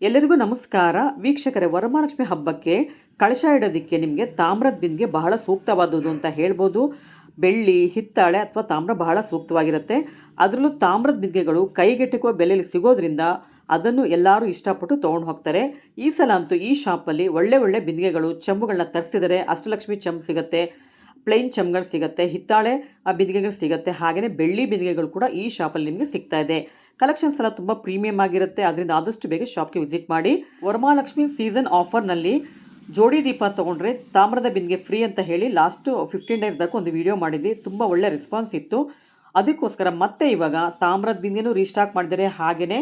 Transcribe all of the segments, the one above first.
ಎಲ್ಲರಿಗೂ ನಮಸ್ಕಾರ ವೀಕ್ಷಕರೇ. ವರಮಹಾಲಕ್ಷ್ಮಿ ಹಬ್ಬಕ್ಕೆ ಕಳಶ ಇಡೋದಕ್ಕೆ ನಿಮಗೆ ತಾಮ್ರದ ಬಿಂದಿಗೆ ಬಹಳ ಸೂಕ್ತವಾದುದು ಅಂತ ಹೇಳ್ಬೋದು. ಬೆಳ್ಳಿ, ಹಿತ್ತಾಳೆ ಅಥವಾ ತಾಮ್ರ ಬಹಳ ಸೂಕ್ತವಾಗಿರುತ್ತೆ. ಅದರಲ್ಲೂ ತಾಮ್ರದ ಬಿಂದಿಗೆಗಳು ಕೈಗೆಟುಕುವ ಬೆಲೆಯಲ್ಲಿ ಸಿಗೋದ್ರಿಂದ ಅದನ್ನು ಎಲ್ಲರೂ ಇಷ್ಟಪಟ್ಟು ತೊಗೊಂಡು ಹೋಗ್ತಾರೆ. ಈ ಸಲ ಅಂತೂ ಈ ಶಾಪಲ್ಲಿ ಒಳ್ಳೆ ಬಿಂದಿಗೆಗಳು, ಚೆಂಬುಗಳನ್ನ ತರಿಸಿದರೆ. ಅಷ್ಟಲಕ್ಷ್ಮಿ ಚೆಂಬು ಸಿಗುತ್ತೆ, ಪ್ಲೈನ್ ಚೆಂಬುಗಳು ಸಿಗುತ್ತೆ, ಹಿತ್ತಾಳೆ ಬಿಂದಿಗೆಗಳು ಸಿಗುತ್ತೆ, ಹಾಗೆಯೇ ಬೆಳ್ಳಿ ಬಿಂದಿಗೆಗಳು ಕೂಡ ಈ ಶಾಪಲ್ಲಿ ನಿಮಗೆ ಸಿಗ್ತಾ ಇದೆ. ಕಲೆಕ್ಷನ್ಸ್ ಎಲ್ಲ ತುಂಬ ಪ್ರೀಮಿಯಂ ಆಗಿರುತ್ತೆ. ಅದರಿಂದ ಆದಷ್ಟು ಬೇಗ ಶಾಪ್ಗೆ ವಿಸಿಟ್ ಮಾಡಿ. ವರಮಹಾಲಕ್ಷ್ಮಿ ಸೀಸನ್ ಆಫರ್ನಲ್ಲಿ ಜೋಡಿ ದೀಪ ತೊಗೊಂಡ್ರೆ ತಾಮ್ರದ ಬಿಂದಿಗೆ ಫ್ರೀ ಅಂತ ಹೇಳಿ ಲಾಸ್ಟ್ 15 ಡೇಸ್ ಬೇಕು ಒಂದು ವಿಡಿಯೋ ಮಾಡಿದ್ವಿ. ತುಂಬ ಒಳ್ಳೆ ರೆಸ್ಪಾನ್ಸ್ ಇತ್ತು. ಅದಕ್ಕೋಸ್ಕರ ಮತ್ತೆ ಇವಾಗ ತಾಮ್ರದ ಬಿಂದಿಗೆನೂ ರೀಸ್ಟಾಕ್ ಮಾಡಿದ್ದಾರೆ, ಹಾಗೆಯೇ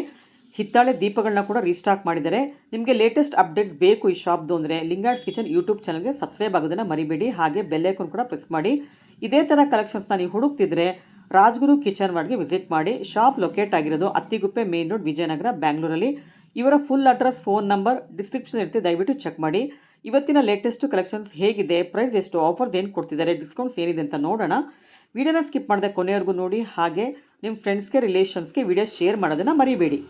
ಹಿತ್ತಾಳೆ ದೀಪಗಳನ್ನ ಕೂಡ ರೀಸ್ಟಾಕ್ ಮಾಡಿದ್ದಾರೆ. ನಿಮಗೆ ಲೇಟೆಸ್ಟ್ ಅಪ್ಡೇಟ್ಸ್ ಬೇಕು ಈ ಶಾಪ್ದು ಅಂದರೆ ಲಿಂಗಾಯಟ್ಸ್ ಕಿಚನ್ ಯೂಟ್ಯೂಬ್ ಚಾನಲ್ಗೆ ಸಬ್ಸ್ಕ್ರೈಬ್ ಆಗೋದನ್ನು ಮರಿಬೇಡಿ. ಹಾಗೆ ಬೆಲ್ ಐಕಾನ್ ಕೂಡ ಪ್ರೆಸ್ ಮಾಡಿ. ಇದೇ ಥರ ಕಲೆಕ್ಷನ್ಸ್ನ ನೀವು ಹುಡುಕ್ತಿದ್ರೆ ರಾಜ್ಗುರು ಕಿಚನ್ ವಾರ್ಡ್ಗೆ ವಿಸಿಟ್ ಮಾಡಿ. ಶಾಪ್ ಲೊಕೇಟ್ ಆಗಿರೋದು ಅತ್ತಿಗುಪ್ಪೆ ಮೇನ್ ರೋಡ್, ವಿಜಯನಗರ, ಬ್ಯಾಂಗ್ಳೂರಲ್ಲಿ. ಇವರ full address, phone number description ಇರುತ್ತೆ, ದಯವಿಟ್ಟು ಚೆಕ್ ಮಾಡಿ. ಇವತ್ತಿನ ಲೇಟೆಸ್ಟ್ ಕಲೆಕ್ಷನ್ಸ್ ಹೇಗಿದೆ, ಪ್ರೈಸ್ ಎಷ್ಟು, ಆಫರ್ಸ್ ಏನು ಕೊಡ್ತಿದ್ದಾರೆ, ಡಿಸ್ಕೌಂಟ್ಸ್ ಏನಿದೆ ಅಂತ ನೋಡೋಣ. ವಿಡಿಯೋನ ಸ್ಕಿಪ್ ಮಾಡದೆ ಕೊನೆಯವರೆಗೂ ನೋಡಿ. ಹಾಗೆ ನಿಮ್ಮ ಫ್ರೆಂಡ್ಸ್ಗೆ, ರಿಲೇಷನ್ಸ್ಗೆ ವಿಡಿಯೋ ಶೇರ್ ಮಾಡೋದನ್ನು ಮರಿಬೇಡಿ.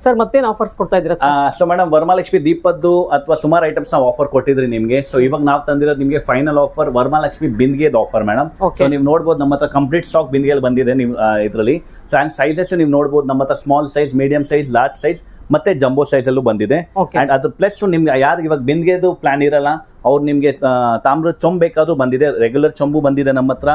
ಸರ್ ಮತ್ತೇನು ಆಫರ್ಸ್ ಕೊಡ್ತಾ ಇದ್ದೀರಾ? ಸೊ ಮೇಡಮ್, ವರಮಹಾಲಕ್ಷ್ಮಿ ದೀಪದ್ದು ಅಥವಾ ಸುಮಾರು ಐಟಮ್ಸ್ ನಾವು ಆಫರ್ ಕೊಟ್ಟಿದ್ರಿ ನಿಮಗೆ. ಸೊ ಇವಾಗ ನಾವು ತಂದಿರೋದು ನಿಮಗೆ ಫೈನಲ್ ಆಫರ್ ವರಮಹಾಲಕ್ಷ್ಮಿ ಬಿಂದಿಗೆದ ಆಫರ್ ಮೇಡಮ್. ಸೊ ನೀವು ನೋಡಬಹುದು ನಮ್ಮ ಹತ್ರ ಕಂಪ್ಲೀಟ್ ಸ್ಟಾಕ್ ಬಿಂದಿಗೆಯಲ್ಲಿ ಬಂದಿದೆ. ನೀವು ಇದರಲ್ಲಿ ಸೈಜಸ್ ನೀವು ನೋಡಬಹುದು, ನಮ್ಮ ಹತ್ರ small size, medium size, large size ಮತ್ತೆ ಜಂಬೋ ಸೈಜ್ ಅಲ್ಲೂ ಬಂದಿದೆ. ಅಂಡ್ ಅದ್ರ ಪ್ಲಸ್ ನಿಮ್ಗೆ ಯಾರು ಇವಾಗ ಬಿಂದಿಗೆದು ಪ್ಲಾನ್ ಇರಲ್ಲ ಅವ್ರು ನಿಮ್ಗೆ ತಾಮ್ರದ ಚೊಂಬು ಬೇಕಾದ್ರೂ ಬಂದಿದೆ, ರೆಗ್ಯುಲರ್ ಚೊಂಬು ಬಂದಿದೆ ನಮ್ಮ ಹತ್ರ,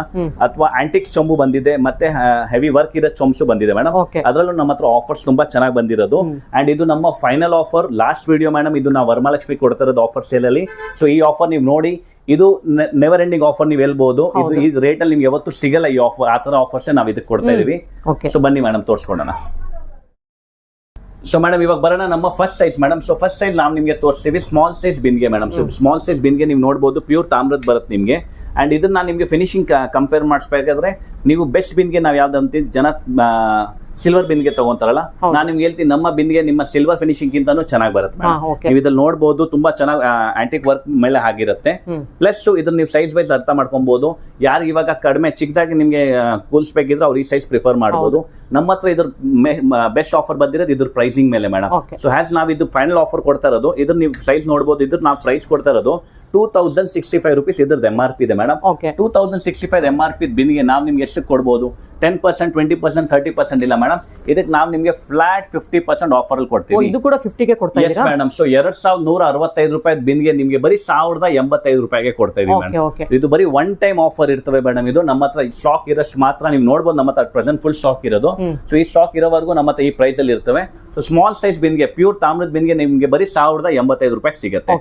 ಅಥವಾ ಆಂಟಿಕ್ಸ್ ಚೊಂಬು ಬಂದಿದೆ, ಮತ್ತೆ ಹೆವಿ ವರ್ಕ್ ಇರೋ ಚೊಂಬ್ಸು ಬಂದಿದೆ ಮೇಡಮ್. ಅದರಲ್ಲೂ ನಮ್ಮ ಹತ್ರ ಆಫರ್ಸ್ ತುಂಬಾ ಚೆನ್ನಾಗಿ ಬಂದಿರೋದು. ಅಂಡ್ ಇದು ನಮ್ಮ final offer, last video madam. ಇದು ನಾವು ವರಮಹಾಲಕ್ಷ್ಮಿ ಕೊಡ್ತಾ ಇರೋದು ಆಫರ್ ಸೇಲ್ ಅಲ್ಲಿ. ಸೊ ಈ ಆಫರ್ ನೀವು ನೋಡಿ, ಇದು ನೆವರ್ ಎಂಡಿಂಗ್ ಆಫರ್ ನೀವು ಹೇಳ್ಬಹುದು. ಇದು ಈ ರೇಟ್ ಅಲ್ಲಿ ನಿಮ್ಗೆ ಯಾವತ್ತೂ ಸಿಗಲ್ಲ ಈ ಆಫರ್. ಆ ತರ ಆಫರ್ಸ್ ನಾವು ಇದಕ್ಕೆ ಕೊಡ್ತಾ ಇದೀವಿ. ಸೊ ಬನ್ನಿ ಮೇಡಮ್, ತೋರಿಸ್ಕೊಡೋಣ. ಸೊ ಮೇಡಮ್ ಇವಾಗ ಬರೋಣ ನಮ್ಮ first size madam. So first size ನಾವು ನಿಮಗೆ ತೋರಿಸ್ತೀವಿ ಸ್ಮಾಲ್ ಸೈಜ್ ಬಿಂದಿಗೆ ಮೇಡಮ್. ಸೊ ಸ್ಮಾಲ್ ಸೈಜ್ ಬಿಂದಿಗೆ ನೀವು ನೋಡಬಹುದು, ಪ್ಯೂರ್ ತಾಮ್ರದ ಬರುತ್ತೆ ನಿಮಗೆ. ಅಂಡ್ ಇದನ್ನ ನಾನು ನಿಮಗೆ ಫಿನಿಶಿಂಗ್ ಕಂಪೇರ್ ಮಾಡಿಸ್ಬೇಕಾದ್ರೆ ನೀವು ಬೆಸ್ಟ್ ಬಿಂದಿಗೆ ನಾವು ಯಾವ್ದು ಅಂತೀವಿ, ಜನ ಸಿಲ್ವರ್ ಬಿಂದಿಗೆ ತಗೊಂತಾರಲ್ಲ, ನಾನು ನಿಮ್ಗೆ ಹೇಳ್ತೀನಿ ನಮ್ಮ ಬಿಂದಿಗೆ ನಿಮ್ಮ ಸಿಲ್ವರ್ ಫಿನಿಶಿಂಗ್ ಗಿಂತಾನು ಚೆನ್ನಾಗಿ ಬರುತ್ತೆ. ನೀವು ಇದ್ರಲ್ಲಿ ನೋಡಬಹುದು, ತುಂಬಾ ಚೆನ್ನಾಗಿ ಆಂಟಿಕ್ ವರ್ಕ್ ಮೇಲೆ ಆಗಿರುತ್ತೆ. ಪ್ಲಸ್ ಇದನ್ನ ನೀವು ಸೈಜ್ ವೈಸ್ ಅರ್ಥ ಮಾಡ್ಕೊಬಹುದು. ಯಾರು ಇವಾಗ ಕಡಿಮೆ ಚಿಕ್ಕದಾಗಿ ನಿಮ್ಗೆ ಕೂಲ್ಸ್ಬೇಕಿದ್ರೆ ಅವ್ರು ಈ ಸೈಜ್ ಪ್ರಿಫರ್ ಮಾಡಬಹುದು. ನಮ್ಮ ಹತ್ರ ಇದ್ರ ಬೆಸ್ಟ್ ಆಫರ್ ಬಂದಿರೋದು ಇದ್ರ ಪ್ರೈಸಿಂಗ್ ಮೇಲೆ ಮೇಡಮ್. ಸೊ ಹ್ಯಾಸ್ ನಾವು ಇದು ಫೈನಲ್ ಆಫರ್ ಕೊಡ್ತಾ ಇರೋದು. ಇದ್ರ ನೀವು ಸೈಜ್ ನೋಡಬಹುದು. ಇದ್ರ ನಾವು ಪ್ರೈಸ್ ಕೊಡ್ತಾ ಇರೋದು 2065 rupees ಇದ್ರದ್ದು MRP ಇದೆ ಮೇಡಮ್. 2065 MRP ಬಿಂದಿಗೆ ನಾವು ನಿಮ್ಗೆ ಎಷ್ಟು ಕೊಡ್ಬೋದು? 10%, 20%, 30% ಇಲ್ಲ ಮೇಡಮ್. ಇದಕ್ಕೆ ನಾವು ನಿಮ್ಗೆ ಫ್ಲಾಟ್ 50% ಆಫರ್ ಅಲ್ಲಿ ಕೊಡ್ತೀವಿ. ಇದು ಕೂಡ 50ಗೆ ಕೊಡ್ತಾ ಇದ್ದೀರಾ? ಮೇಡಮ್. ಸೊ 2165 ರೂಪಾಯಿ ಬಿಂದಿಗೆ ನಿಮ್ಗೆ ಬರೀ 1085 ರೂಪಾಯಿಗೆ ಕೊಡ್ತಾ ಇದೀವಿ ಮೇಡಮ್. ಇದು ಬರೀ ಒನ್ ಟೈಮ್ ಆಫರ್ ಇರ್ತವೆ ಮೇಡಮ್. ಇದು ನಮ್ಮ ಹತ್ರ ಸ್ಟಾಕ್ ಇರೋಷ್ಟು ಮಾತ್ರ ನೀವು ನೋಡಬಹುದು. ನಮ್ಮ ಹತ್ರ ಪ್ರೆಸೆಂಟ್ ಫುಲ್ ಸ್ಟಾಕ್ ಇರೋದು. ಸೊ ಈ ಸ್ಟಾಕ್ ಇರೋವರೆಗೂ ನಮ್ಮ ಹತ್ರ ಈ ಪ್ರೈಸ್ ಅಲ್ಲಿ ಇರ್ತವೆ. ಸೊ ಸ್ಮಾಲ್ ಸೈಜ್ ಬಿಂದಿಗೆ, ಪ್ಯೂರ್ ತಾಮ್ರದ ಬಿಂದಿಗೆ ನಿಮ್ಗೆ ಬರೀ 1085 ರೂಪಾಯಿ ಸಿಗುತ್ತೆ.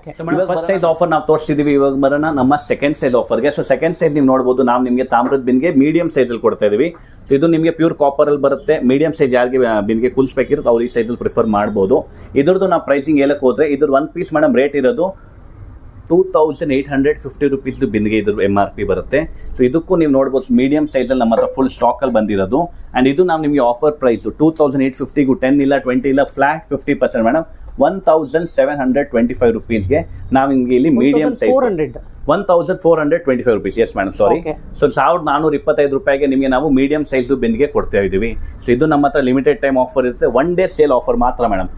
ಫಸ್ಟ್ ಸೈಜ್ ಆಫರ್ ನಾವು ತೋರಿಸಿದೀವಿ. ಇವಾಗ ಬರೋಣ ನಮ್ಮ ಸೆಕೆಂಡ್ ಸೈಜ್ ಆಫರ್ಗೆ. ಸೊ ಸೆಕೆಂಡ್ ಸೈಜ್ ನೀವು ನೋಡಬಹುದು, ನಾವು ನಿಮ್ಗೆ ತಾಮ್ರದ ಬಿಂದಿಗೆ ಮೀಡಿಯಂ ಸೈಜ್ ಅಲ್ಲಿ ಕೊಡ್ತಾ ಇದೀವಿ. ಇದು ನಿಮಗೆ ಪ್ಯೂರ್ ಕಾಪರ್ ಅಲ್ಲಿ ಬರುತ್ತೆ. ಮೀಡಿಯಂ ಸೈಜ್ ಯಾರಿಗೆ ಬಿಂದಿಗೆ ಕೂಲ್ಸ್ಬೇಕಿರುತ್ತೆ ಅವ್ರು ಈ ಸೈಜ್ ಅಲ್ಲಿ ಪ್ರಿಫರ್ ಮಾಡಬಹುದು. ಇದ್ರದ್ದು ನಾವು ಪ್ರೈಸಿಂಗ್ ಹೇಳಕ್ ಹೋದ್ರೆ ಇದ್ರ ಒನ್ ಪೀಸ್ ಮೇಡಮ್ ರೇಟ್ ಇರೋದು 2850 rupees ಬಿಂದಿಗೆ ಇದ್ರ MRP ಬರುತ್ತೆ. ಸೊ ಇದಕ್ಕೂ ನೀವು ನೋಡಬಹುದು ಮೀಡಿಯಂ ಸೈಜ್ ಅಲ್ಲಿ ನಮ್ಮ ಹತ್ರ ಫುಲ್ ಸ್ಟಾಕ್ ಅಲ್ಲಿ ಬಂದಿರೋದು. ಅಂಡ್ ಇದು ನಾವು ನಿಮಗೆ ಆಫರ್ ಪ್ರೈಸ್ 2850 10 ಇಲ್ಲ 20 ಇಲ್ಲ ಫ್ಲಾಟ್ 50% ಮೇಡಮ್. 1725 rupeesಗೆ ನಾವು ನಿಮ್ಗೆ ಇಲ್ಲಿ medium size 1425 rupees. Yes madam, sorry. So 1425 ರೂಪಾಯಿಗೆ ನಿಮಗೆ ನಾವು ಮೀಡಿಯಂ ಸೈಜ್ ಬಿಂದಿಗೆ ಕೊಡ್ತಾ ಇದೀವಿ. ಸೊ ಇದು ನಮ್ಮ ಹತ್ರ ಲಿಮಿಟೆಡ್ ಟೈಮ್ ಆಫರ್ ಇರುತ್ತೆ. ಒನ್ ಡೇ ಸೇಲ್ ಆಫರ್ ಮಾತ್ರ ಮೇಡಮ್.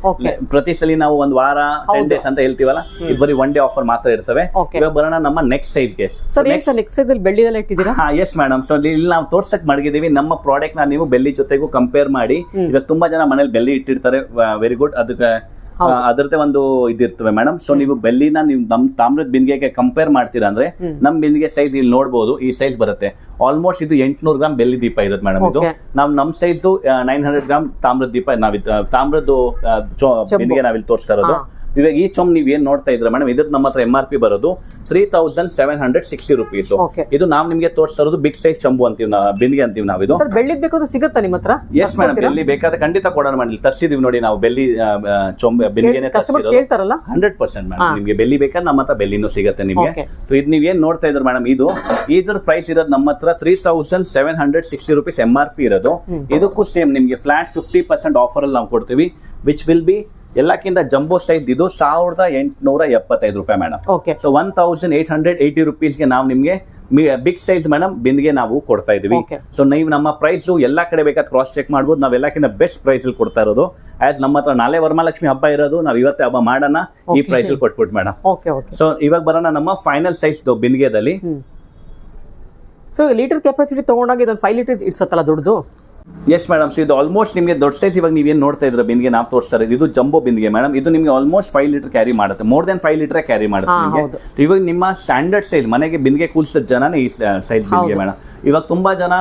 ಪ್ರತಿ ಸಲ ನಾವು ಒಂದು ವಾರ 10 days ಅಂತ ಹೇಳ್ತೀವಲ್ಲ, ಇದು ಬರೀ ಒನ್ ಡೇ ಆಫರ್ ಮಾತ್ರ ಇರ್ತವೆ. ಇವಾಗ ಬರೋಣ ನಮ್ಮ ನೆಕ್ಸ್ಟ್ ಸೈಜ್ಗೆ. ನೆಕ್ಸ್ಟ್ ಸೈಜ್ ಅಲ್ಲಿ ಬೆಳ್ಳಿ ಎಲ್ಲ ಇಟ್ಟಿದ್ದೀರಾ? S madam. ಸೊ ಇಲ್ಲಿ ನಾವು ತೋರ್ಸಕ್ ಮಡಗಿದೀವಿ ನಮ್ಮ ಪ್ರಾಡಕ್ಟ್ ನ ನೀವು ಬೆಳ್ಳಿ ಜೊತೆಗೂ ಕಂಪೇರ್ ಮಾಡಿ. ಇವಾಗ ತುಂಬಾ ಜನ ಮನೇಲಿ ಬೆಳ್ಳಿ ಇಟ್ಟಿರ್ತಾರೆ, ವೆರಿ ಗುಡ್. ಅದಕ್ಕೆ ಅದರದ್ದೇ ಒಂದು ಇದಿರ್ತವೆ ಮೇಡಮ್. ಸೊ ನೀವು ಬೆಳ್ಳಿನ ನೀವು ನಮ್ ತಾಮ್ರದ ಬಿಂದಿಗೆಗೆ ಕಂಪೇರ್ ಮಾಡ್ತೀರಾ ಅಂದ್ರೆ ನಮ್ ಬಿಂದಿಗೆ ಸೈಜ್ ಇಲ್ಲಿ ನೋಡಬಹುದು, ಈ ಸೈಜ್ ಬರುತ್ತೆ. ಆಲ್ಮೋಸ್ಟ್ ಇದು 800 ಗ್ರಾಮ್ ಬೆಳ್ಳಿ ದೀಪ ಇರುತ್ತೆ ಮೇಡಮ್. ಇದು ನಮ್ ಸೈಜ್ 900 ಗ್ರಾಮ್ ತಾಮ್ರದ ದೀಪ ತಾಮ್ರದ್ದು ಬಿಂದಿಗೆ ನಾವಿಲ್ಲಿ ತೋರಿಸ್ತಾ ಇರೋದು. ಇವಾಗ ಈ ಚೊಂಬ್ ನೀವ್ ಏನ್ ನೋಡ್ತಾ ಇದ್ರೆ ಮೇಡಮ್, ಇದ್ರ ನಮ್ಮ ಹತ್ರ MRP ಬರೋದು 3760 rupees. ಇದು ನಾವು ನಿಮ್ಗೆ ತೋರಿಸ್ತಾ ಇರೋದು ಬಿಗ್ ಸೈಜ್ ಚಂಬು ಅಂತೀವಿ, ಬಿಂದಿಗೆ ಅಂತೀವಿ ನಾವು. ಇದು ಬೆಳ್ಳಿ ಬೇಕಾದ್ರೆ ಸಿಗುತ್ತಾ ನಿಮ್ಮ ಹತ್ರ? ಎಸ್ ಮೇಡಮ್, ಬೆಳ್ಳಿ ಬೇಕಾದ್ರೆ ಖಂಡಿತ ಕೊಡೋಣ ಮಾಡಿ. ತರ್ಸಿದೀವಿ ನೋಡಿ ನಾವು ಬೆಳ್ಳಿ ಚೊಂಬೆ ಬಿಂದಿಗೆನೆ 100% ಮೇಡಮ್. ನಿಮ್ಗೆ ಬೆಳ್ಳಿ ಬೇಕಾದ್ರೆ ನಮ್ಮ ಹತ್ರ ಬೆಳ್ಳಿನೂ ಸಿಗುತ್ತೆ ನಿಮ್ಗೆ. ಇದು ನೀವ್ ಏನ್ ನೋಡ್ತಾ ಇದ್ರೆ ಮೇಡಮ್, ಇದ್ರ ಪ್ರೈಸ್ ಇರೋದು ನಮ್ಮ ಹತ್ರ 3760 rupees MRP ಇರೋದು. ಇದಕ್ಕೂ ಸೇಮ್ ನಿಮ್ಗೆ ಫ್ಲಾಟ್ 50% ಆಫರ್ ಅಲ್ಲಿ ನಾವು ಕೊಡ್ತೀವಿ, ವಿಚ್ ವಿಲ್ ಬಿ ಎಲ್ಲಕ್ಕಿಂತ ಜಂಬೋ ಸೈಜ್ ಇದು 1875 ರೂಪಾಯಿ ಮೇಡಮ್. ಸೊ 1880 rupeesಗೆ ನಾವು ನಿಮ್ಗೆ ಬಿಗ್ ಸೈಜ್ ಮೇಡಮ್ ಬಿಂದಿಗೆ ನಾವು ಕೊಡ್ತಾ ಇದೀವಿ. ಸೊ ನೀವು ನಮ್ಮ ಪ್ರೈಸ್ ಎಲ್ಲಾ ಕಡೆ ಬೇಕಾದ್ರೆ ಕ್ರಾಸ್ ಚೆಕ್ ಮಾಡ್ಬೋದು. ನಾವ್ ಎಲ್ಲಕ್ಕಿಂತ ಬೆಸ್ಟ್ ಪ್ರೈಸ್ ಅಲ್ಲಿ ಕೊಡ್ತಾ ಇರೋದು. ಆಸ್ ನಮ್ಮ ಹತ್ರ ನಾಳೆ ವರಮಹಾಲಕ್ಷ್ಮಿ ಹಬ್ಬ ಇರೋದು, ನಾವ್ ಇವತ್ತೇ ಹಬ್ಬ ಮಾಡೋಣ ಈ ಪ್ರೈಸ್ ಅಲ್ಲಿ ಕೊಟ್ಬಿಟ್ಟು ಮೇಡಮ್. ಸೊ ಇವಾಗ ಬರೋಣ ನಮ್ಮ ಫೈನಲ್ ಸೈಜ್ ಬಿಂದಿಗೆದಲ್ಲಿ. ಸೊ ಲೀಟರ್ ಕೆಪಾಸಿಟಿ ತಗೊಂಡಾಗ ಇದೊಂದು 5 ಲೀಟರ್ಸ್ ಇಡ್ಸತ್ತಲ್ಲ ದೊಡ್ಡದು. Yes madam. ಸೊ ಇದು ಆಲ್ಮೋಸ್ಟ್ ನಿಮಗೆ ದೊಡ್ಡ ಸೈಜ್ ಇವಾಗ ನೀವೇನು ನೋಡ್ತಾ ಇದ್ರ ಬಿಂದಿಗೆ ನಾವು ತೋರಿಸ್ತಾರೆ, ಇದು ಜಂಬೋ ಬಿಂದಿಗೆ ಮೇಡಮ್. ಇದು ನಿಮಗೆ ಆಲ್ಮೋಸ್ಟ್ 5 ಲೀಟರ್ ಕ್ಯಾರಿ ಮಾಡುತ್ತೆ, ಮೋರ್ ದೆನ್ 5 ಲೀಟರ್ ಕ್ಯಾರಿ ಮಾಡುತ್ತೆ ನಿಮಗೆ. ಇವಾಗ ನಿಮ್ಮ ಸ್ಟ್ಯಾಂಡರ್ಡ್ ಸೈಜ್ ಮನೆಗೆ ಬಿಂದಿಗೆ ಕೂಲ್ಸಿದ ಜನನೇ ಈ ಸೈಜ್ ಬಿಂದಿಗೆ ಮೇಡಮ್. ಇವಾಗ ತುಂಬಾ ಜನ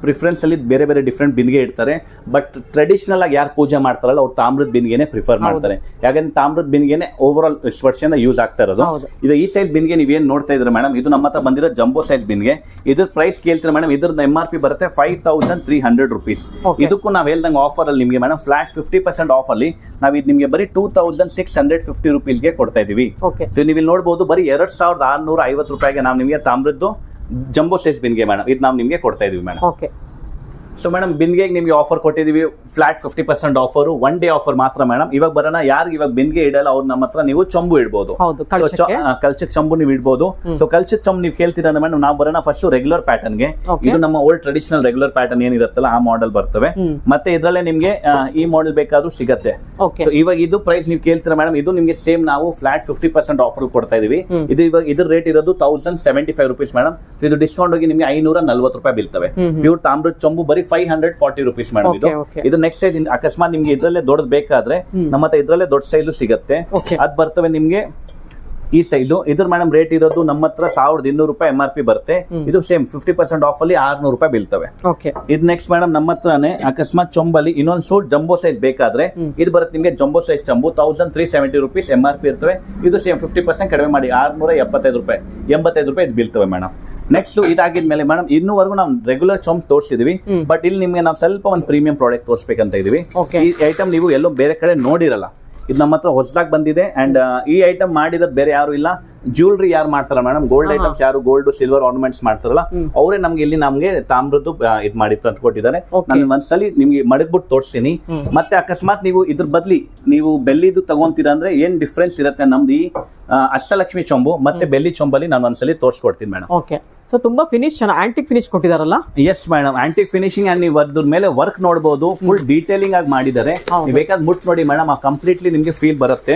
ಪ್ರಿಫರೆನ್ಸ್ ಅಲ್ಲಿ ಬೇರೆ ಬೇರೆ ಡಿಫ್ರೆಂಟ್ ಬಿಂದಿಗೆ ಇಡ್ತಾರೆ, ಬಟ್ ಟ್ರೆಡಿಷನಲ್ ಆಗಿ ಯಾರು ಪೂಜೆ ಮಾಡ್ತಾರಲ್ಲ ಅವ್ರು ತಾಮ್ರದ ಬಿಂದಿಗೆನೆ ಪ್ರಿಫರ್ ಮಾಡ್ತಾರೆ. ಯಾಕಂದ್ರೆ ತಾಮ್ರದ ಬಿಂದಿಗೆನೆ ಓವರ್ ಆಲ್ ಇಷ್ಟು ವರ್ಷದಿಂದ ಯೂಸ್ ಆಗ್ತಾ ಇರೋದು. ಇದು ಈ ಸೈಜ್ ಬಿಂದಿಗೆ ನೀವೇನ್ ನೋಡ್ತಾ ಇದ್ರೆ ಮೇಡಮ್, ಇದು ನಮ್ಮ ಹತ್ರ ಬಂದಿರೋ ಜಂಬೋ ಸೈಜ್ ಬಿಂದಿಗೆ. ಇದ್ರ ಪ್ರೈಸ್ ಕೇಳ್ತೀರಾ ಮೇಡಮ್, ಇದ್ರದ್ದು MRP ಬರುತ್ತೆ 5300 rupees. ಇದಕ್ಕೂ ನಾವ್ ಹೇಳ್ದಂಗೆ ಆಫರ್ ಅಲ್ಲಿ ನಿಮಗೆ ಮೇಡಮ್ ಫ್ಲಾಟ್ 50% ಆಫ್ ಅಲ್ಲಿ ನಾವ್ ಇದು ನಿಮಗೆ ಬರೀ 2650 rupees ಗೆ ಕೊಡ್ತಾ ಇದೀವಿ. ನೀವು ಇಲ್ಲಿ ನೋಡಬಹುದು ಬರೀ 2650 ರೂಪಾಯಿಗೆ ನಾವು ನಿಮಗೆ ತಾಮ್ರದ್ದು ಜಂಬೋ ಸೈಜ್ ಬಿಂದಿಗೆ ಮೇಡಮ್ ಇದು ನಾವು ನಿಮಗೆ ಕೊಡ್ತಾ ಇದೀವಿ ಮೇಡಮ್. ಸೊ ಮೇಡಮ್ ಬಿಂದಿಗೆಗೆ ನಿಮಗೆ ಆಫರ್ ಕೊಟ್ಟಿದೀವಿ ಫ್ಲಾಟ್ 50% ಆಫರ್, 1 ಡೇ ಆಫರ್ ಮಾತ್ರ ಮೇಡಮ್. ಇವಾಗ ಬರೋಣ ಯಾರು ಇವಾಗ ಬಿಂದಿಗೆ ಇಡಲ್ಲ ಅವ್ರು ನಮ್ಮ ಹತ್ರ ನೀವು ಚೊಂಬು ಇಡ್ಬೋದು, ಕಲ್ಚಕ್ ಚಂಬು ನೀವು ಇಡ್ಬೋದು. ಸೊ ಕಲ್ಚಕ್ ಚಂಬು ನೀವು ಕೇಳ್ತೀರಾ ಮೇಡಮ್, ನಾವು ಬರೋಣ ಫಸ್ಟ್ ರೆಗ್ಯುಲರ್ ಪ್ಯಾಟರ್ನ್ ಗೆ. ಇದು ನಮ್ಮ ಓಲ್ಡ್ ಟ್ರೆಡಿಷನಲ್ ರೆಗ್ಯುಲರ್ ಪ್ಯಾಟರ್ನ್ ಏನಿರುತ್ತಲ್ಲ ಆ ಮಾಡೆಲ್ ಬರ್ತವೆ. ಮತ್ತೆ ಇದ್ರಲ್ಲೇ ನಿಮ್ಗೆ ಈ ಮಾಡೆಲ್ ಬೇಕಾದ್ರೂ ಸಿಗತ್ತೆ. ಇವಾಗ ಇದು ಪ್ರೈಸ್ ನೀವು ಕೇಳ್ತೀರಾ ಮೇಡಮ್, ಇದು ನಿಮ್ಗೆ ಸೇಮ್ ನಾವು ಫ್ಲಾಟ್ 50% ಆಫರ್ ಕೊಡ್ತಾ ಇದೀವಿ. ಇದು ಇವಾಗ ಇದ್ರ ರೇಟ್ ಇರೋದು 1075 rupees ಮೇಡಮ್. ಇದು ಡಿಸ್ಕೌಂಟ್ ಹೋಗಿ ನಿಮ್ಗೆ 540 ರೂಪಾಯಿ ಬೀಳ್ತವೆ. ಪ್ಯೂರ್ ತಾಮ್ರದ ಚೊಂಬು ಬರೀ 540 rupees ಮೇಡಮ್. ಇದು ನೆಕ್ಸ್ಟ್ ಸೈಜ್ ಅಕಸ್ಮಾತ್ ನಿಮ್ಗೆ ಇದ್ರಲ್ಲೇ ದೊಡ್ಡದು ಬೇಕಾದ್ರೆ ನಮ್ಮ ಹತ್ರ ಇದ್ರಲ್ಲೇ ದೊಡ್ಡ ಸೈಜ್ ಸಿಗತ್ತೆ. ಅದ್ ಬರ್ತವೆ ನಿಮ್ಗೆ ಈ ಸೈಜು. ಇದ್ರ ಮೇಡಮ್ ರೇಟ್ ಇರೋದು ನಮ್ಮ ಹತ್ರ 1200 ರೂಪಾಯಿ MRP ಬರುತ್ತೆ. ಇದು ಸೇಮ್ 50% ಆಫ್ ಅಲ್ಲಿ 600 ರೂಪಾಯಿ ಬೀಳ್ತವೆ. ಇದು ನೆಕ್ಸ್ಟ್ ಮೇಡಮ್ ನಮ್ಮ ಹತ್ರನೇ ಅಕಸ್ಮಾತ್ ಚೊಂಬಲ್ಲಿ ಇನ್ನೊಂದು ಸೂಟ್ ಜಂಬೋ ಸೈಜ್ ಬೇಕಾದ್ರೆ ಇದು ಬರುತ್ತೆ ನಿಮ್ಗೆ ಜಂಬೋ ಸೈಜ್ ಚಂಬು 1370 rupees MRP ಇರ್ತವೆ. ಇದು ಸೇಮ್ 50% ಕಡಿಮೆ ಮಾಡಿ 675 ರೂಪಾಯಿ 85 ರೂಪಾಯಿ ಇದು ಬೀಳ್ತವೆ ಮೇಡಮ್. ನೆಕ್ಸ್ಟ್ ಇದಾಗಿದ್ಮೇಲೆ ಮೇಡಮ್ ಇನ್ನೂವರೆಗೂ ನಾವು ರೆಗ್ಯುಲರ್ ಚೊಂಬ್ ತೋರಿಸಿದೀವಿ, ಬಟ್ ಇಲ್ಲಿ ನಿಮ್ಗೆ ನಾವು ಸ್ವಲ್ಪ ಒಂದು ಪ್ರೀಮಿಯಂ ಪ್ರಾಡಕ್ಟ್ ತೋರಿಸ್ಬೇಕಂತ ಇದೀವಿ. ಈ ಐಟಮ್ ನೀವು ಎಲ್ಲೋ ಬೇರೆ ಕಡೆ ನೋಡಿರಲ್ಲ, ಇದು ನಮ್ಮ ಹತ್ರ ಹೊಸದಾಗಿ ಬಂದಿದೆ. ಅಂಡ್ ಈ ಐಟಮ್ ಮಾಡಿರೋದು ಬೇರೆ ಯಾರು ಇಲ್ಲ. ಜ್ಯುವೆಲ್ರಿ ಯಾರು ಮಾಡ್ತಾರ ಮೇಡಮ್, ಗೋಲ್ಡ್ ಐಟಮ್ಸ್ ಯಾರು ಗೋಲ್ಡ್ ಸಿಲ್ವರ್ ಆರ್ನಮೆಂಟ್ಸ್ ಮಾಡ್ತಾರಲ್ಲ ಅವರೇ ನಮ್ಗೆ ಇಲ್ಲಿ ನಮ್ಗೆ ತಾಮ್ರದ್ದು ಇದ್ ಮಾಡಿ ತಂದು ಕೊಟ್ಟಿದ್ದಾರೆ. ನಾನು ಒಂದ್ಸಲಿ ನಿಮ್ಗೆ ಮಡಗ್ಬಿಟ್ಟು ತೋರಿಸ್ತೀನಿ. ಮತ್ತೆ ಅಕಸ್ಮಾತ್ ನೀವು ಇದ್ರ ಬದ್ಲಿ ನೀವು ಬೆಳ್ಳಿದು ತಗೊಂತೀರಾ ಅಂದ್ರೆ ಏನ್ ಡಿಫ್ರೆನ್ಸ್ ಇರುತ್ತೆ ನಮ್ದು ಈ ಅಷ್ಟಲಕ್ಷ್ಮಿ ಚೊಂಬು ಮತ್ತೆ ಬೆಳ್ಳಿ ಚೊಂಬಲ್ಲಿ ನಾನು ಒಂದ್ಸಲಿ ತೋರಿಸ್ಕೊಡ್ತೀನಿ ಮೇಡಮ್. ಸೊ ತುಂಬಾ ಫಿನಿಶ್ ಆಂಟಿಕ್ ಫಿನಿಶ್ ಕೊಟ್ಟಿದಾರಲ್ಲ. Yes madam, antique finishing and ನೀವು ಅದ್ರ ಮೇಲೆ ವರ್ಕ್ ನೋಡಬಹುದು, ಫುಲ್ ಡೀಟೇಲಿಂಗ್ ಆಗಿ ಮಾಡಿದ್ದಾರೆ. ನೀವು ಬೇಕಾದ್ ಮುಟ್ ನೋಡಿ ಮೇಡಮ್, ಕಂಪ್ಲೀಟ್ಲಿ ನಿಮ್ಗೆ ಫೀಲ್ ಬರುತ್ತೆ.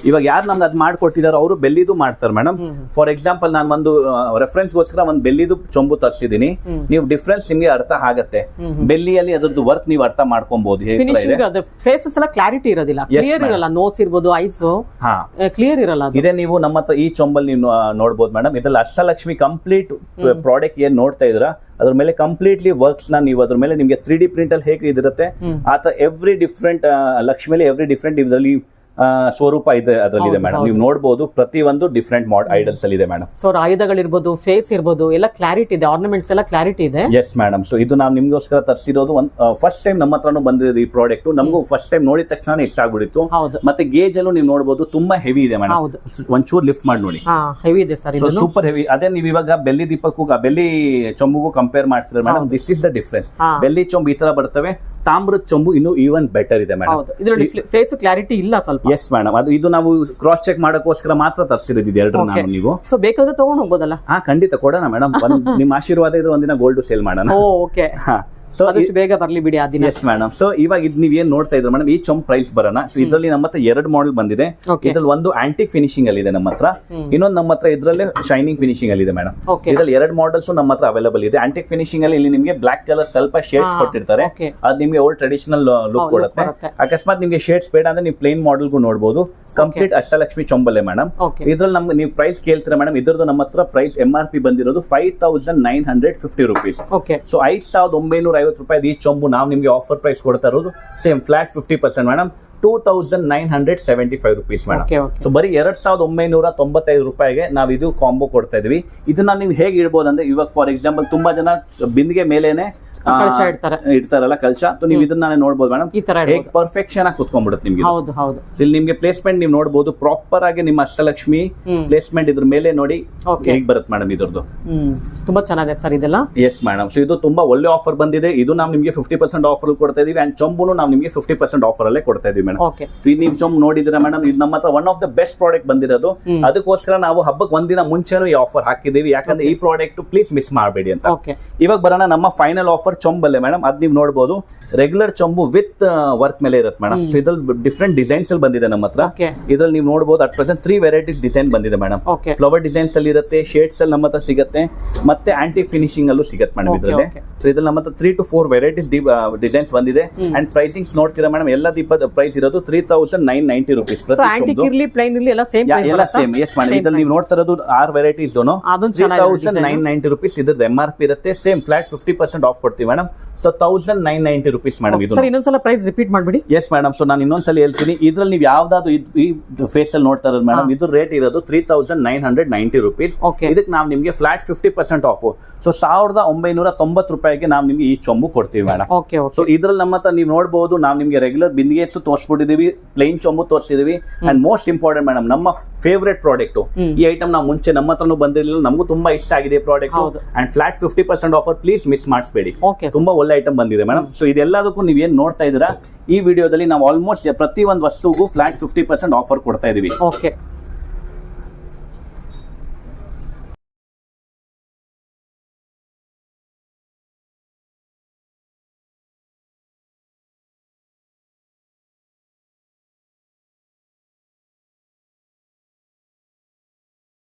ಇವಾಗ ಯಾರು ನಮ್ಗೆ ಅದ್ ಮಾಡ್ಕೊಟ್ಟಿದಾರೋ ಅವರು ಬೆಳ್ಳಿದು ಮಾಡ್ತಾರೆ ಮೇಡಮ್. ಫಾರ್ ಎಕ್ಸಾಂಪಲ್ ನಾನು ಒಂದು ರೆಫರೆನ್ಸ್ ಗೋಸ್ಕರ ಒಂದು ಬೆಳ್ಳಿದು ಚೊಂಬು ತರಿಸಿದೀನಿ. ನೀವು ಡಿಫ್ರೆನ್ಸ್ ನಿಮ್ಗೆ ಅರ್ಥ ಆಗತ್ತೆ. ಬೆಳ್ಳಿಯಲ್ಲಿ ಅದ್ರದ್ದು ವರ್ಕ್ ನೀವು ಅರ್ಥ ಮಾಡ್ಕೊಬಹುದು. ಫೇಸಸ್ ಎಲ್ಲ ಕ್ಲಾರಿಟಿ ಇರೋದಿಲ್ಲ, ಕ್ಲಿಯರ್ ಇರಲ್ಲ. ನೋಸ್ ಇರ್ಬೋದು, ಐಸ್ ಕ್ಲಿಯರ್ ಇರಲ್ಲ. ಇದೇ ನೀವು ನಮ್ಮ ಹತ್ರ ಈ ಚೊಂಬಲ್ ನೀವು ನೋಡಬಹುದು ಮೇಡಮ್. ಇದ್ರಲ್ಲಿ ಅಷ್ಟಲಕ್ಷ್ಮಿ ಕಂಪ್ಲೀಟ್ ಪ್ರಾಡಕ್ಟ್ ಏನ್ ನೋಡ್ತಾ ಇದ್ರ ಅದ್ರ ಮೇಲೆ ಕಂಪ್ಲೀಟ್ಲಿ ವರ್ಕ್ಸ್ ನೀವು ಅದ್ರ ಮೇಲೆ ನಿಮ್ಗೆ 3D ಪ್ರಿಂಟ್ ಅಲ್ಲಿ ಹೇಗೆ ಇದಿರುತ್ತೆ ಆತ ಎವ್ರಿ ಡಿಫ್ರೆಂಟ್ ಲಕ್ಷ್ಮಿಲಿ ಎವ್ರಿ ಡಿಫ್ರೆಂಟ್ ಇದರಲ್ಲಿ ಸ್ವರೂಪ ಇದೆ ಅದರಲ್ಲಿ ಇದೆ ಮೇಡಮ್. ನೀವು ನೋಡಬಹುದು ಪ್ರತಿ ಒಂದು ಡಿಫ್ರೆಂಟ್ ಐಡಲ್ಸ್ ಅಲ್ಲಿ ಇದೆ ಮೇಡಮ್. ಸೊ ಆಯುಧಗಳಿರ್ಬೋದು, ಫೇಸ್ ಇರ್ಬೋದು, ಎಲ್ಲ ಕ್ಲಾರಿಟಿ ಇದೆ, ಆರ್ನಮೆಂಟ್ಸ್ ಎಲ್ಲ ಕ್ಲಾರಿಟಿ ಇದೆ. S madam. ಸೊ ಇದು ನಾವು ನಿಮ್ಗೋಸ್ಕರ ತರಿಸಿರೋದು ಫಸ್ಟ್ ಟೈಮ್ ನಮ್ಮ ಹತ್ರನೂ ಬಂದಿದೆ ಈ ಪ್ರಾಡಕ್ಟ್. ನಮಗೂ ಫಸ್ಟ್ ಟೈಮ್ ನೋಡಿದ ತಕ್ಷಣ ಇಷ್ಟ ಆಗ್ಬಿಡಿತ್ತು. ಮತ್ತೆ ಗೇಜ್ ಅಲ್ಲೂ ನೀವು ನೋಡಬಹುದು ತುಂಬಾ ಹೆವಿ ಇದೆ ಮೇಡಮ್. ಒಂಚೂರು ಲಿಫ್ಟ್ ಮಾಡಿ ನೋಡಿ, ಹೆವಿ ಇದೆ ಸರ್, ಸೂಪರ್ ಹೆವಿ. ಅದೇ ನೀವು ಇವಾಗ ಬೆಳ್ಳಿ ದೀಪಕ್ಕೂ ಬೆಳ್ಳಿ ಚೊಂಬುಗೂ ಕಂಪೇರ್ ಮಾಡ್ತೀರಾ madam, this is the difference. ಬೆಳ್ಳಿ ಚೊಂಬು ಈ ತರ ಬರ್ತವೆ, ತಾಮ್ರದ ಚೊಂಬು ಇನ್ನು ಈವನ್ ಬೆಟರ್ ಇದೆ ಮೇಡಮ್. ಇದರಲ್ಲಿ ಫೇಸ್ ಕ್ಲಾರಿಟಿ ಇಲ್ಲ ಸ್ವಲ್ಪ. ಎಸ್ ಮೇಡಮ್, ಅದು ಇದು ನಾವು ಕ್ರಾಸ್ ಚೆಕ್ ಮಾಡೋಕ್ಕೋಸ್ಕರ ಮಾತ್ರ ತರಿಸಿರೋದು ಎರಡು. ನೀವು ಸೊ ಬೇಕಾದ್ರೆ ತಗೊಂಡು ಹೋಗ್ಬೋದಲ್ಲ? ಖಂಡಿತ ಕೊಡೋಣ ಮೇಡಮ್. ನಿಮ್ಮ ಆಶೀರ್ವಾದ ಇದ್ರೆ ಒಂದಿನ ಗೋಲ್ಡ್ ಸೇಲ್ ಮಾಡೋಣ. ಓಕೆ, ಸೊ ಆದಷ್ಟು ಬೇಗ ಬರ್ಲಿ ಬಿಡಿ ಆ ದಿನ. S madam. ಸೊ ಇವಾಗ ಇದು ನೀವ್ ಏನ್ ನೋಡ್ತಾ ಇದ್ರೆ ಮೇಡಮ್, ಈ ಚೊಂಬ್ ಪ್ರೈಸ್ ಬರೋಣ. ಸೊ ಇದರಲ್ಲಿ ನಮ್ಮ ಹತ್ರ 2 ಮಾಡೆಲ್ ಬಂದಿದೆ. ಇದ್ರಲ್ಲಿ ಒಂದು ಆಂಟಿಕ್ ಫಿನಿಶಿಂಗ್ ಅಲ್ಲಿ ಇದೆ ನಮ್ಮ ಹತ್ರ, ಇನ್ನೊಂದು ನಮ್ಮ ಹತ್ರ ಇದ್ರಲ್ಲೇ ಶೈನಿಂಗ್ ಫಿನಿಶಿಂಗ್ ಅಲ್ಲಿ ಇದೆ ಮೇಡಮ್. ಇದ್ರಲ್ಲಿ 2 ಮಾಡೆಲ್ಸ್ ನಮ್ಮ ಹತ್ರ ಅವೈಲೇಬಲ್ ಇದೆ. ಆಂಟಿಕ್ ಫಿನಿಶಿಂಗ್ ಅಲ್ಲಿ ಇಲ್ಲಿ ನಿಮಗೆ ಬ್ಲಾಕ್ ಕಲರ್ ಸ್ವಲ್ಪ ಶೇಡ್ಸ್ ಕೊಟ್ಟಿರ್ತಾರೆ, ಅದು ನಿಮಗೆ ಓಲ್ಡ್ ಟ್ರೆಡಿಷನಲ್ ಲುಕ್ ಕೊಡುತ್ತೆ. ಅಕಸ್ಮಾತ್ ನಿಮ್ಗೆ ಶೇಡ್ಸ್ ಬೇಡ ಅಂದ್ರೆ ನೀವು ಪ್ಲೇನ್ ಮಾಡೆಲ್ಗೂ ನೋಡಬಹುದು. ಕಂಪ್ಲೀಟ್ ಅಷ್ಟಲಕ್ಷ್ಮಿ ಚೊಂಬಲೆ ಮೇಡಮ್. ಇದ್ರಲ್ಲಿ ನಮ್ಗೆ ನೀವು ಪ್ರೈಸ್ ಕೇಳ್ತೀರಾ ಮೇಡಮ್, ಇದ್ರದ್ದು ನಮ್ಮ ಹತ್ರ ಪ್ರೈಸ್ MRP ಬಂದಿರೋದು 5950 rupees. ಸೊ 5950 ರೂಪಾಯಿ ಈ ಚೊಂಬು ನಾವು ನಿಮ್ಗೆ ಆಫರ್ ಪ್ರೈಸ್ ಕೊಡ್ತಾ ಇರೋದು same flat 50% madam, 2975 rupees madam. So ಬರೀ 2995 ರೂಪಾಯಿಗೆ ನಾವು ಇದು ಕಾಂಬೋ ಕೊಡ್ತಾ ಇದೀವಿ. ಇದನ್ನ ನೀವು ಹೇಗೆ ಇಡ್ಬೋದು ಅಂದ್ರೆ, ಇವಾಗ ಫಾರ್ ಎಕ್ಸಾಂಪಲ್ ತುಂಬಾ ಜನ ಬಿಂದಿಗೆ ಮೇಲೇನೆ ಕಳಶ ಇಡ್ತಾರೆ. ಇಡ್ತಾರಲ್ಲ ಕಲಶ, ನೀವು ಇದನ್ನ ನೋಡ್ಬೋದು ಮೇಡಮ್, ಈ ತರ ಹೇಗೆ ಪರ್ಫೆಕ್ಷನ್ ಆಗಿ ಕುತ್ಕೊಂಡ್ಬಿಡುತ್ತೆ ನಿಮ್ಗೆ. ಹೌದು ಹೌದು. ಇಲ್ಲಿ ನಿಮ್ಗೆ ಪ್ಲೇಸ್ಮೆಂಟ್ ನೀವು ನೋಡ್ಬೋದು, ಪ್ರಾಪರ್ ಆಗಿ ನಿಮ್ಮ ಅಷ್ಟಲಕ್ಷ್ಮಿ ಪ್ಲೇಸ್ಮೆಂಟ್ ಇದ್ರ ಮೇಲೆ ನೋಡಿ ಹೇಗೆ ಬರುತ್ತೆ ಮೇಡಮ್ ಇದ್ರದ್ದು. ತುಂಬಾ ಚೆನ್ನಾಗಿದೆ ಸರ್ ಇದೆಲ್ಲ. ಎಸ್ ಮೇಡಮ್, ಸೊ ಇದು ತುಂಬಾ ಒಳ್ಳೆ ಆಫರ್ ಬಂದಿದೆ. ಇದು ನಾವು ನಿಮಗೆ 50% ಆಫರ್ ಕೊಡ್ತಾ ಇದೀವಿ. ಅಂಡ್ ಚೊಂಬುನು ನಾವು ನಿಮಗೆ 50% ಆಫರ್ ಅಲ್ಲೇ ಕೊಡ್ತಾ ಇದೀವಿ ಮೇಡಮ್. ಇದು ನೀವು ಚೊಂಬು ನೋಡಿದ್ರೆ ಮೇಡಮ್, ಇದು ನಮ್ಮ ಹತ್ರ one of the best product ಬಂದಿರೋದು. ಅದಕ್ಕೋಸ್ಕರ ನಾವು ಹಬ್ಬಕ್ಕೆ ಒಂದಿನ ಮುಂಚೆನೂ ಈ ಆಫರ್ ಹಾಕಿದೀವಿ, ಯಾಕಂದ್ರೆ ಈ ಪ್ರಾಡಕ್ಟ್ ಪ್ಲೀಸ್ ಮಿಸ್ ಮಾಡಬೇಡಿ ಅಂತ. ಇವಾಗ ಬರೋಣ ನಮ್ಮ ಫೈನಲ್ ಆಫರ್ ಚೊಂಬಲ್ಲೇ ಮೇಡಮ್. ಅದ್ ನೀವು ನೋಡಬಹುದು, ರೆಗ್ಯುಲರ್ ಚೊಂಬು ವಿತ್ ವರ್ಕ್ ಮೇಲೆ ಇರುತ್ತೆ ಮೇಡಮ್. ಸೊ ಇದ್ರಲ್ಲಿ ಡಿಫ್ರೆಂಟ್ ಡಿಸೈನ್ಸ್ ಅಲ್ಲಿ ಬಂದಿದೆ ನಮ್ಮ ಹತ್ರ. ಇದ್ರಲ್ಲಿ ನೀವು ನೋಡಬಹುದು ಅಟ್ ಪ್ರೆಸೆಂಟ್ 3 ವೆರೈಟೀಸ್ ಡಿಸೈನ್ ಬಂದಿದೆ ಮೇಡಮ್. ಫ್ಲವರ್ ಡಿಸೈನ್ಸ್ ಅಲ್ಲಿ ಇರುತ್ತೆ, ಶೇಡ್ಸ್ ಅಲ್ಲಿ ನಮ್ಮ ಹತ್ರ ಸಿಗುತ್ತೆ, ಮತ್ತೆ ಆಂಟಿ ಫಿನಿಶಿಂಗ್ ಅಲ್ಲೂ ಸಿಗುತ್ತೆ ಮೇಡಮ್ ಇದರಲ್ಲಿ. ಸೊ ಇದ್ರಲ್ಲಿ ನಮ್ಮ ಹತ್ರ 3 to 4 ವೆರೈಟೀಸ್ ಡಿಸೈನ್ಸ್ ಬಂದಿದೆ. ಅಂಡ್ ಪ್ರೈಸಿಂಗ್ಸ್ ನೋಡ್ತೀರಾ ಮೇಡಮ್, ಎಲ್ಲ ಪ್ರೈಸ್ ಇರೋದು 3990 rupees ಪ್ರತಿ ಚೊಂಬು. ಎಲ್ಲ ಸೇಮ್. ಎಸ್ ಮೇಡಮ್, ಇದ್ರಲ್ಲಿ ನೀವು ನೋಡ್ತಾ ಇರೋದು 6 ವೆರೈಟೀಸ್ 3990 rupees ಇದ್ರದ್ದು MRP ಇರುತ್ತೆ. ಸೇಮ್ ಫ್ಲಾಟ್ 50% ಆಫ್ ಕೊಡ್ತೀವಿ ಮೇಡಮ್. So 1990 rupees madam. ಇದು ಇನ್ನೊಂದ್ಸಲ ಪ್ರೈಸ್ ರಿಪೀಟ್ ಮಾಡ್ಬಿಡಿ. ಎಸ್ ಮೇಡಮ್, ಸೊ ನಾನು ಇನ್ನೊಂದ್ಸಲ ಹೇಳ್ತೀನಿ. ಇದ್ರಲ್ಲಿ ನೀವು ಯಾವ್ದಾದ್ರು ಈ ಫೇಸ್ ಅಲ್ಲಿ ನೋಡ್ತಾ ಇರೋದು ಮೇಡಮ್, ಇದ್ರ ರೇಟ್ ಇರೋದು 3990 rupees. ಇದಕ್ಕೆ ನಾವು ನಿಮ್ಗೆ ಫ್ಲಾಟ್ 50% ಆಫ್. ಸೊ 1990 ರೂಪಾಯಿಗೆ ನಾವು ನಿಮ್ಗೆ ಈ ಚೊಂಬು ಕೊಡ್ತೀವಿ ಮೇಡಮ್. ಸೊ ಇದ್ರಲ್ಲಿ ನಮ್ಮ ಹತ್ರ ನೀವು ನೋಡಬಹುದು, ನಾವು ನಿಮ್ಗೆ ರೆಗ್ಯುಲರ್ ಬಿಂದಿಗೆಸು ತೋರಿಸ್ಬಿಟ್ಟಿದೀವಿ, ಪ್ಲೇನ್ ಚೊಂಬು ತೋರಿಸಿದೀವಿ. ಅಂಡ್ ಮೋಸ್ಟ್ ಇಂಪಾರ್ಟೆಂಟ್ ಮೇಡಮ್, ನಮ್ಮ ಫೇವರೇಟ್ ಪ್ರಾಡಕ್ಟ್ ಈ ಐಟಮ್ ನಾವು ಮುಂಚೆ ನಮ್ಮ ಹತ್ರನೂ ಬಂದಿರಲಿಲ್ಲ, ನಮಗೂ ತುಂಬಾ ಇಷ್ಟ ಆಗಿದೆ product. And flat 50% offer, please miss ಮಾಡಿಸಬೇಡಿ. ತುಂಬಾ ಒಳ್ಳೆ ಐಟಮ್ ಬಂದಿದೆ ಮೇಡಮ್. ಸೊ ಇದೆಲ್ಲದಕ್ಕೂ ನೀವೇನ್ ನೋಡ್ತಾ ಇದ್ದೀರಾ ಈ ವಿಡಿಯೋದಲ್ಲಿ, ನಾವು ಆಲ್ಮೋಸ್ಟ್ ಪ್ರತಿ ಒಂದು ವಸ್ತುಗೂ ಫ್ಲಾಟ್ 50% ಆಫರ್ ಕೊಡ್ತಾ ಇದೀವಿ.